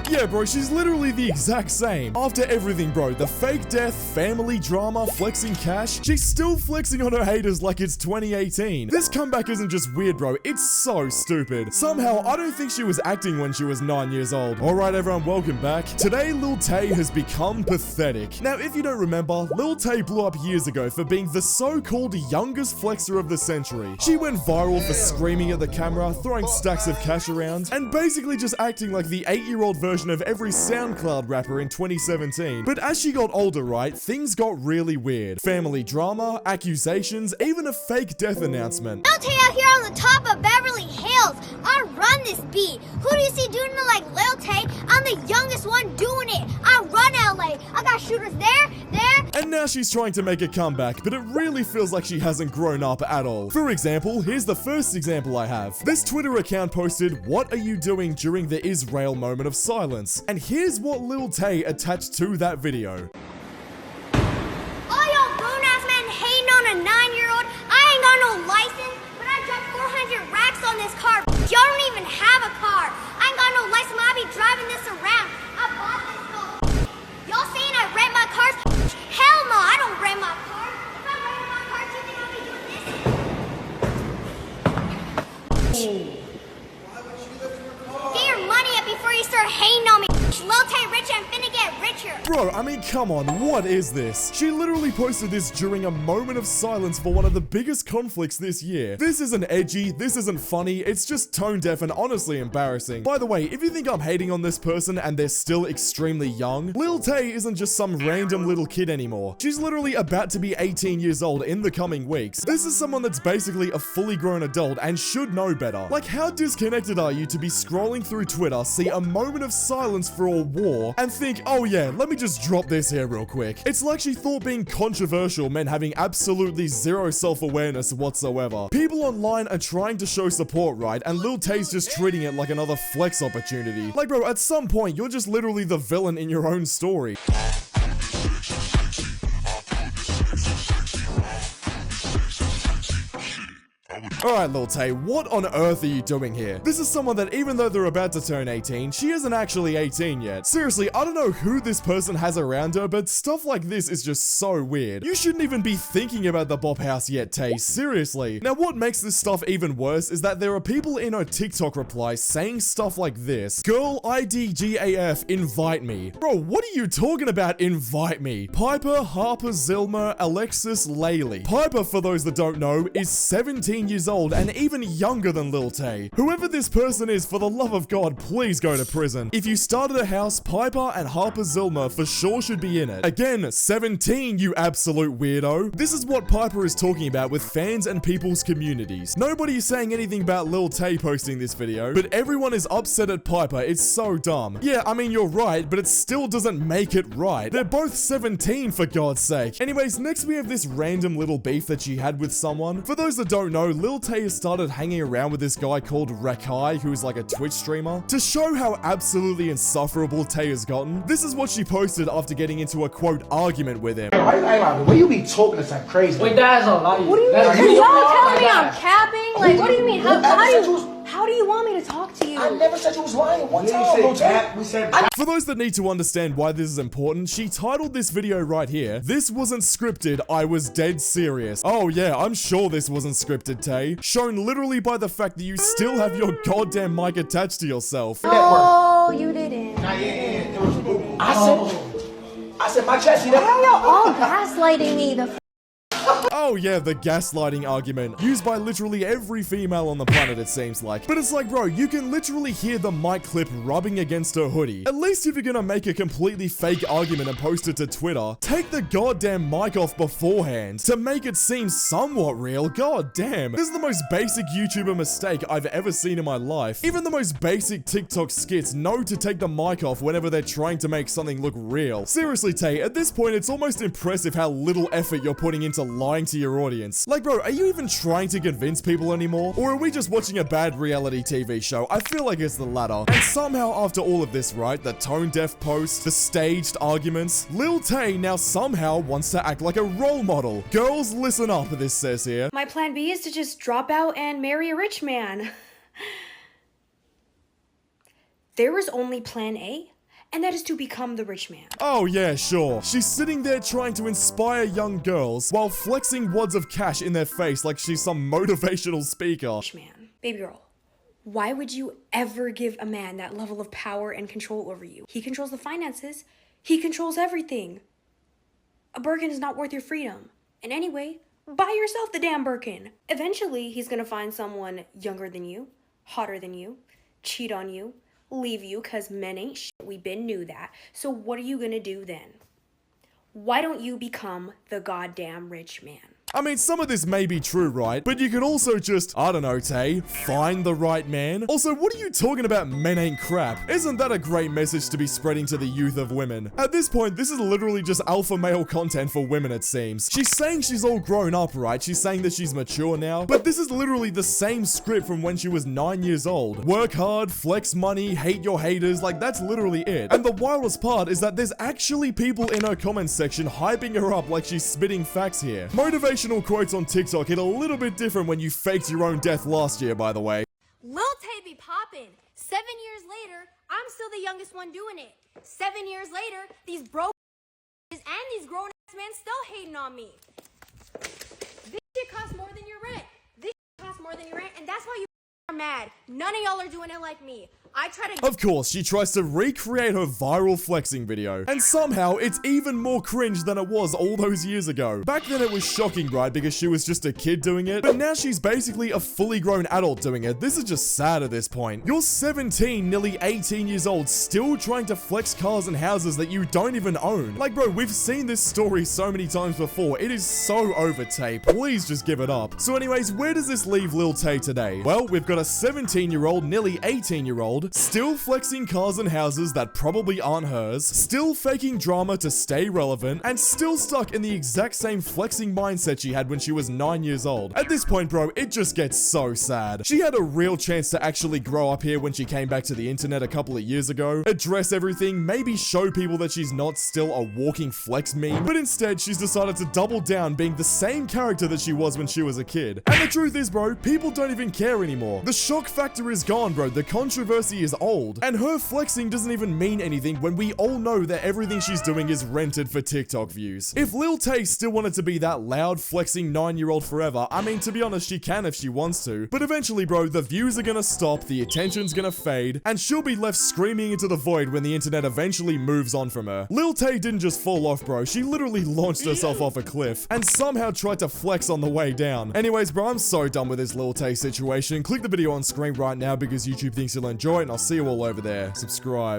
Yeah, bro, she's literally the exact same. After everything, bro, the fake death, family drama, flexing cash, she's still flexing on her haters like it's 2018. This comeback isn't just weird, bro, it's so stupid. Somehow, I don't think she was acting when she was 9 years old. Alright everyone, welcome back. Today, Lil Tay has become pathetic. Now, if you don't remember, Lil Tay blew up years ago for being the so-called youngest flexer of the century. She went viral for screaming at the camera, throwing stacks of cash around, and basically just acting like the 8-year-old version of every SoundCloud rapper in 2017. But as she got older, right, things got really weird. Family drama, accusations, even a fake death announcement. Lil Tay out here on the top of Beverly Hills. I run this beat. Who do you see doing it like Lil Tay? I'm the youngest one doing it. I run LA. I got shooters there. And now she's trying to make a comeback, but it really feels like she hasn't grown up at all. For example, here's the first example I have. This Twitter account posted, "What are you doing during the Israel moment of silence?" And here's what Lil Tay attached to that video. All y'all grown-ass men hating on a 9-year-old. I ain't got no license, but I dropped 400 racks on this car. Y'all don't even have a car. I ain't got no license, but I be driving this around. I bought this car. Y'all saying I rent my cars? Hell no, I don't rent my car. If I rented my car, do you think I'll be doing this? Get your money up before you start hating on me. Lil Tay rich and finna get richer. Bro, I mean, come on, what is this? She literally posted this during a moment of silence for one of the biggest conflicts this year. This isn't edgy, this isn't funny, it's just tone deaf and honestly embarrassing. By the way, if you think I'm hating on this person and they're still extremely young, Lil Tay isn't just some random little kid anymore. She's literally about to be 18 years old in the coming weeks. This is someone that's basically a fully grown adult and should know better. Like, how disconnected are you to be scrolling through Twitter, see a moment of silence for a war, and think, oh yeah, let me just drop this here real quick. It's like she thought being controversial meant having absolutely zero self-awareness whatsoever. People online are trying to show support, right? And Lil Tay's just treating it like another flex opportunity. Like, bro, at some point, you're just literally the villain in your own story. Alright, Lil Tay, what on earth are you doing here? This is someone that even though they're about to turn 18, she isn't actually 18 yet. Seriously, I don't know who this person has around her, but stuff like this is just so weird. You shouldn't even be thinking about the Bop House yet, Tay, seriously. Now, what makes this stuff even worse is that there are people in her TikTok replies saying stuff like this. Girl IDGAF, invite me. Bro, what are you talking about, invite me? Piper, Harper, Zilmer, Alexis, Laylee. Piper, for those that don't know, is 17 years old and even younger than Lil Tay. Whoever this person is, for the love of God, please go to prison. If you started a house, Piper and Harper Zilmer for sure should be in it. Again, 17, you absolute weirdo. This is what Piper is talking about with fans and people's communities. Nobody is saying anything about Lil Tay posting this video, but everyone is upset at Piper. It's so dumb. Yeah, I mean, you're right, but it still doesn't make it right. They're both 17, for God's sake. Anyways, next we have this random little beef that she had with someone. For those that don't know, Lil Tay has started hanging around with this guy called Rakai, who is like a Twitch streamer. To show how absolutely insufferable Tay has gotten, this is what she posted after getting into a quote argument with him. The way you be talking is like crazy. Wait, that's a lie. What do you mean? Are y'all telling me I'm capping? Like, what do you mean? How do you want me to talk to you? I never said you was lying one time. We said For those that need to understand why this is important, she titled this video right here, "This wasn't scripted, I was dead serious." Oh yeah, I'm sure this wasn't scripted, Tay. Shown literally by the fact that you still have your goddamn mic attached to yourself. Oh, you didn't. It was, I said my chest. Why are y'all all gaslighting me? Oh yeah, the gaslighting argument, used by literally every female on the planet, it seems like. But it's like, bro, you can literally hear the mic clip rubbing against her hoodie. At least if you're gonna make a completely fake argument and post it to Twitter, take the goddamn mic off beforehand to make it seem somewhat real. God damn. This is the most basic YouTuber mistake I've ever seen in my life. Even the most basic TikTok skits know to take the mic off whenever they're trying to make something look real. Seriously, Tay, at this point, it's almost impressive how little effort you're putting into lying to your audience. Like, bro, are you even trying to convince people anymore? Or are we just watching a bad reality TV show? I feel like it's the latter. And somehow after all of this, right, the tone-deaf posts, the staged arguments, Lil Tay now somehow wants to act like a role model. Girls, listen up, this says here. My plan B is to just drop out and marry a rich man. There was only plan A. and that is to become the rich man. Oh yeah, sure. She's sitting there trying to inspire young girls while flexing wads of cash in their face like she's some motivational speaker. Rich man. Baby girl, why would you ever give a man that level of power and control over you? He controls the finances. He controls everything. A Birkin is not worth your freedom. And anyway, buy yourself the damn Birkin. Eventually, he's gonna find someone younger than you, hotter than you, cheat on you, leave you, cause men ain't shit. We been knew that. So what are you gonna do then? Why don't you become the goddamn rich man? I mean, some of this may be true, right? But you could also just, I don't know, Tay, find the right man. Also, what are you talking about men ain't crap? Isn't that a great message to be spreading to the youth of women? At this point, this is literally just alpha male content for women, it seems. She's saying she's all grown up, right? She's saying that she's mature now. But this is literally the same script from when she was 9 years old. Work hard, flex money, hate your haters, like that's literally it. And the wildest part is that there's actually people in her comment section hyping her up like she's spitting facts here. Motivational quotes on TikTok hit a little bit different when you faked your own death last year, by the way. Lil Tay be poppin'. 7 years later, I'm still the youngest one doing it. 7 years later, these broke and these grown-ass men still hating on me. This shit costs more than your rent. This shit costs more than your rent, and that's why you are mad. None of y'all are doing it like me. I try to... Of course, she tries to recreate her viral flexing video, and somehow it's even more cringe than it was all those years ago. Back then it was shocking, right, because she was just a kid doing it, but now she's basically a fully grown adult doing it. This is just sad at this point. You're 17, nearly 18 years old, still trying to flex cars and houses that you don't even own. Like, bro, we've seen this story so many times before. It is so over, Tay. Please just give it up. So anyways, where does this leave Lil Tay today? Well, we've got a 17-year-old, nearly 18-year-old, still flexing cars and houses that probably aren't hers, still faking drama to stay relevant, and still stuck in the exact same flexing mindset she had when she was 9 years old. At this point, bro, it just gets so sad. She had a real chance to actually grow up here when she came back to the internet a couple of years ago, address everything, maybe show people that she's not still a walking flex meme, but instead she's decided to double down being the same character that she was when she was a kid. And the truth is, bro, people don't even care anymore. The shock factor is gone, bro. The controversy is old, and her flexing doesn't even mean anything when we all know that everything she's doing is rented for TikTok views. If Lil Tay still wanted to be that loud flexing 9-year-old forever, I mean, to be honest, she can if she wants to, but eventually, bro, the views are gonna stop, the attention's gonna fade, and she'll be left screaming into the void when the internet eventually moves on from her. Lil Tay didn't just fall off, bro, she literally launched herself off a cliff, and somehow tried to flex on the way down. Anyways, bro, I'm so done with this Lil Tay situation. Click the video on screen right now because YouTube thinks you'll enjoy it, and I'll see you all over there. Subscribe.